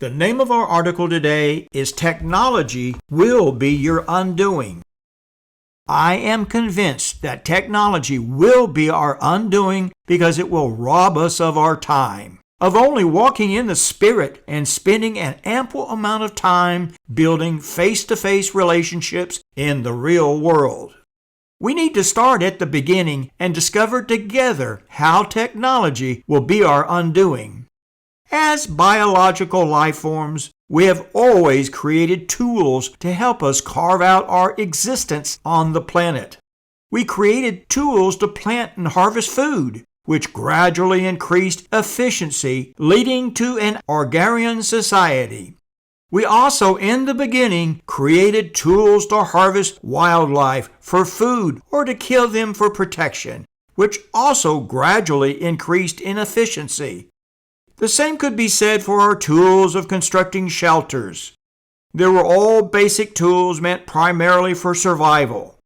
The name of our article today is Technology Will Be Your Undoing. I am convinced that technology will be our undoing because it will rob us of our time, of only walking in the Spirit and spending an ample amount of time building face-to-face relationships in the real world. We need to start at the beginning and discover together how technology will be our undoing. As biological life forms, we have always created tools to help us carve out our existence on the planet. We created tools to plant and harvest food, which gradually increased efficiency, leading to an agrarian society. We also, in the beginning, created tools to harvest wildlife for food or to kill them for protection, which also gradually increased in efficiency. The same could be said for our tools of constructing shelters. They were all basic tools meant primarily for survival.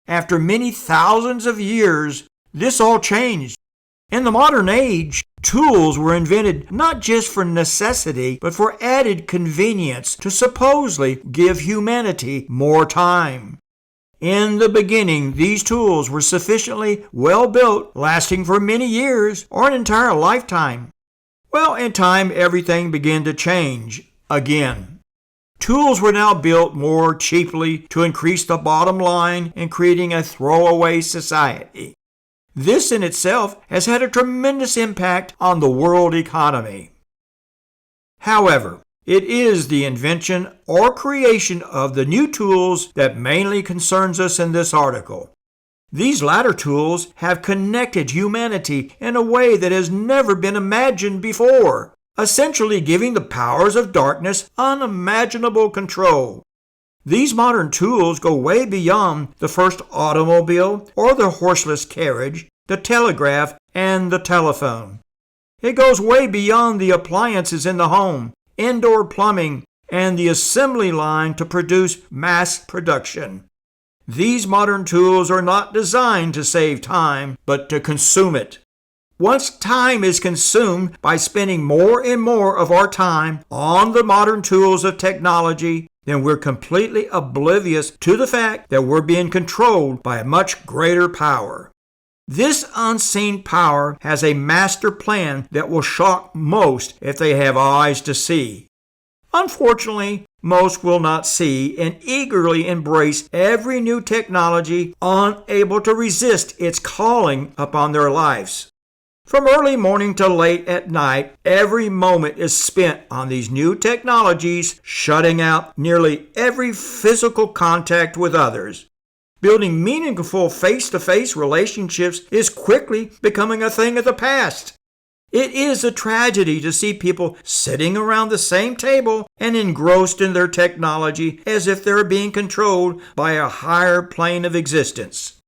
After many thousands of years, this all changed. In the modern age, tools were invented not just for necessity, but for added convenience to supposedly give humanity more time. In the beginning, these tools were sufficiently well built, lasting for many years or an entire lifetime. Well, in time, everything began to change again. Tools were now built more cheaply to increase the bottom line in creating a throwaway society. This in itself has had a tremendous impact on the world economy. However, it is the invention or creation of the new tools that mainly concerns us in this article. These latter tools have connected humanity in a way that has never been imagined before, essentially giving the powers of darkness unimaginable control. These modern tools go way beyond the first automobile or the horseless carriage, the telegraph, and the telephone. It goes way beyond the appliances in the home, indoor plumbing, and the assembly line to produce mass production. These modern tools are not designed to save time, but to consume it. Once time is consumed by spending more and more of our time on the modern tools of technology, then we're completely oblivious to the fact that we're being controlled by a much greater power. This unseen power has a master plan that will shock most if they have eyes to see. Unfortunately, most will not see and eagerly embrace every new technology, unable to resist its calling upon their lives. From early morning to late at night, every moment is spent on these new technologies, shutting out nearly every physical contact with others. Building meaningful face-to-face relationships is quickly becoming a thing of the past. It is a tragedy to see people sitting around the same table and engrossed in their technology as if they're being controlled by a higher plane of existence.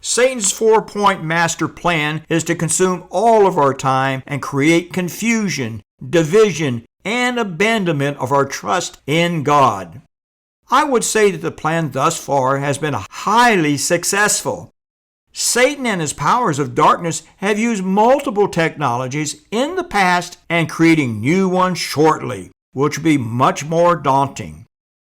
Satan's four-point master plan is to consume all of our time and create confusion, division, and abandonment of our trust in God. I would say that the plan thus far has been highly successful. Satan and his powers of darkness have used multiple technologies in the past and creating new ones shortly, which will be much more daunting.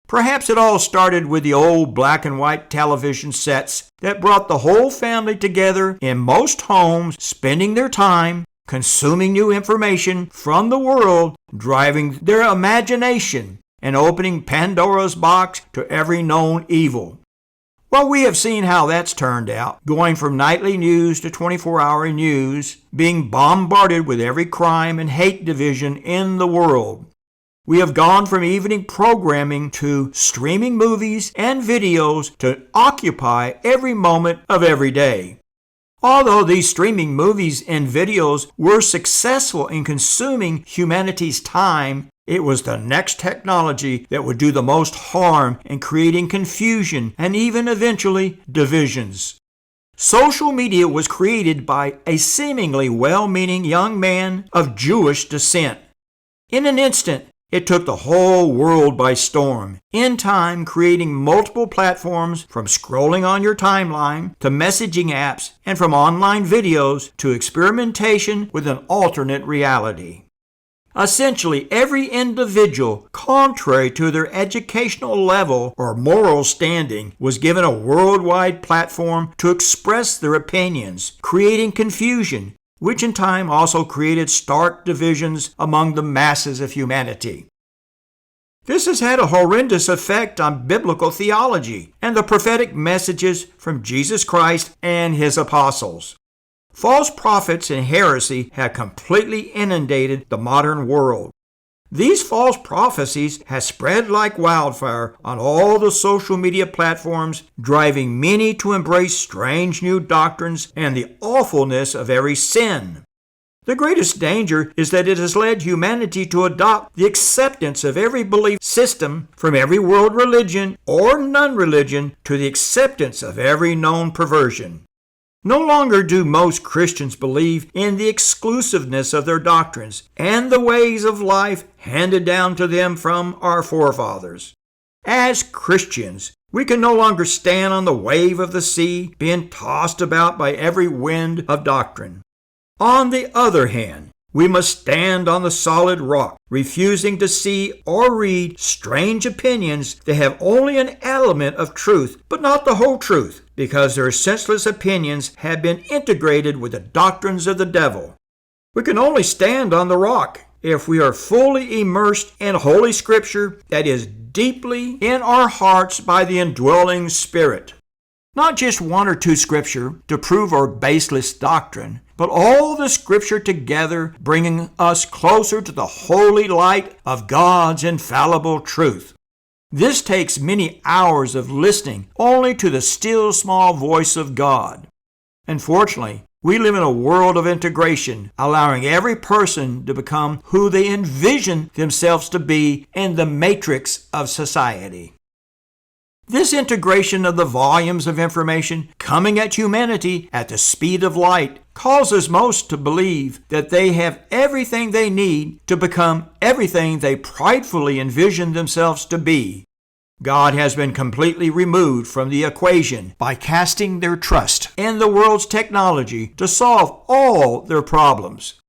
Perhaps it all started with the old black and white television sets that brought the whole family together in most homes, spending their time consuming new information from the world, driving their imagination, and opening Pandora's box to every known evil. Well, we have seen how that's turned out, going from nightly news to 24-hour news, being bombarded with every crime and hate division in the world. We have gone from evening programming to streaming movies and videos to occupy every moment of every day. Although these streaming movies and videos were successful in consuming humanity's time, it was the next technology that would do the most harm in creating confusion and even eventually divisions. Social media was created by a seemingly well-meaning young man of Jewish descent. In an instant, it took the whole world by storm, in time creating multiple platforms from scrolling on your timeline to messaging apps and from online videos to experimentation with an alternate reality. Essentially, every individual, contrary to their educational level or moral standing, was given a worldwide platform to express their opinions, creating confusion, which in time also created stark divisions among the masses of humanity. This has had a horrendous effect on biblical theology and the prophetic messages from Jesus Christ and his apostles. False prophets and heresy have completely inundated the modern world. These false prophecies have spread like wildfire on all the social media platforms, driving many to embrace strange new doctrines and the awfulness of every sin. The greatest danger is that it has led humanity to adopt the acceptance of every belief system, from every world religion or non-religion to the acceptance of every known perversion. No longer do most Christians believe in the exclusiveness of their doctrines and the ways of life handed down to them from our forefathers. As Christians, we can no longer stand on the wave of the sea, being tossed about by every wind of doctrine. On the other hand, we must stand on the solid rock, refusing to see or read strange opinions that have only an element of truth, but not the whole truth, because their senseless opinions have been integrated with the doctrines of the devil. We can only stand on the rock if we are fully immersed in Holy Scripture that is deeply in our hearts by the indwelling Spirit. Not just one or two Scripture to prove our baseless doctrine, but all the Scripture together, bringing us closer to the holy light of God's infallible truth. This takes many hours of listening only to the still small voice of God. Unfortunately, we live in a world of integration, allowing every person to become who they envision themselves to be in the matrix of society. This integration of the volumes of information coming at humanity at the speed of light causes most to believe that they have everything they need to become everything they pridefully envision themselves to be. God has been completely removed from the equation by casting their trust in the world's technology to solve all their problems.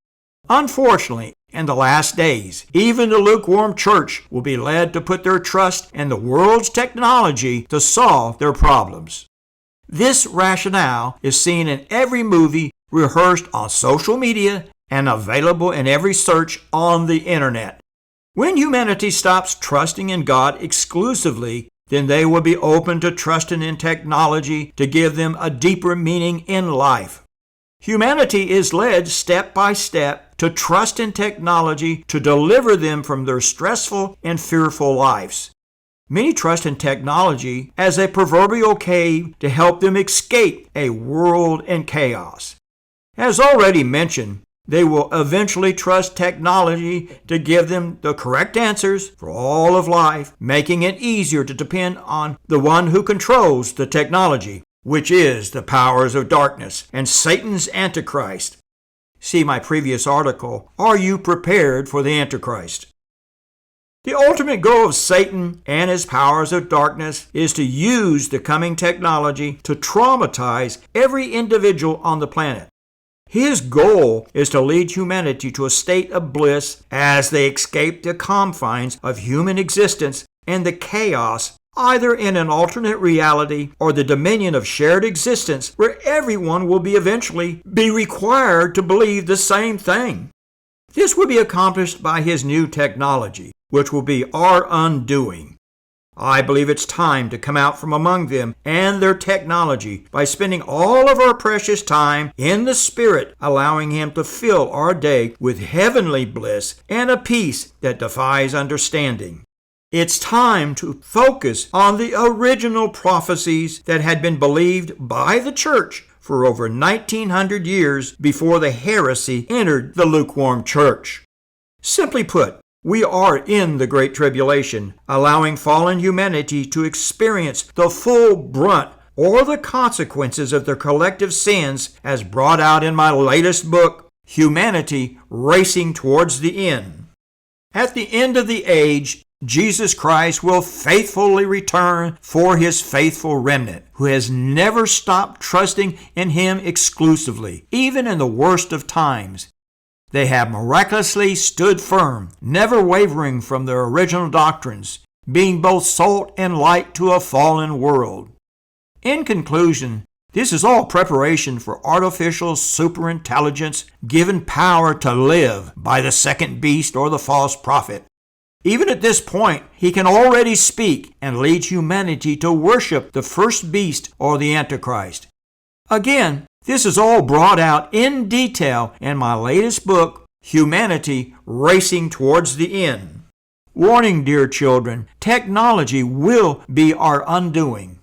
Unfortunately, in the last days, even the lukewarm church will be led to put their trust in the world's technology to solve their problems. This rationale is seen in every movie rehearsed on social media and available in every search on the internet. When humanity stops trusting in God exclusively, then they will be open to trusting in technology to give them a deeper meaning in life. Humanity is led step by step to trust in technology to deliver them from their stressful and fearful lives. Many trust in technology as a proverbial cave to help them escape a world in chaos. As already mentioned, they will eventually trust technology to give them the correct answers for all of life, making it easier to depend on the one who controls the technology, which is the powers of darkness and Satan's Antichrist. See my previous article, Are You Prepared for the Antichrist? The ultimate goal of Satan and his powers of darkness is to use the coming technology to traumatize every individual on the planet. His goal is to lead humanity to a state of bliss as they escape the confines of human existence and the chaos, either in an alternate reality or the dominion of shared existence where everyone will eventually be required to believe the same thing. This will be accomplished by his new technology, which will be our undoing. I believe it's time to come out from among them and their technology by spending all of our precious time in the Spirit, allowing Him to fill our day with heavenly bliss and a peace that defies understanding. It's time to focus on the original prophecies that had been believed by the church for over 1900 years before the heresy entered the lukewarm church. Simply put, we are in the Great Tribulation, allowing fallen humanity to experience the full brunt or the consequences of their collective sins as brought out in my latest book, Humanity Racing Towards the End. At the end of the age, Jesus Christ will faithfully return for His faithful remnant, who has never stopped trusting in Him exclusively, even in the worst of times. They have miraculously stood firm, never wavering from their original doctrines, being both salt and light to a fallen world. In conclusion, this is all preparation for artificial superintelligence given power to live by the second beast or the false prophet. Even at this point, he can already speak and lead humanity to worship the first beast or the Antichrist. Again, this is all brought out in detail in my latest book, Humanity Racing Towards the End. Warning, dear children, technology will be our undoing.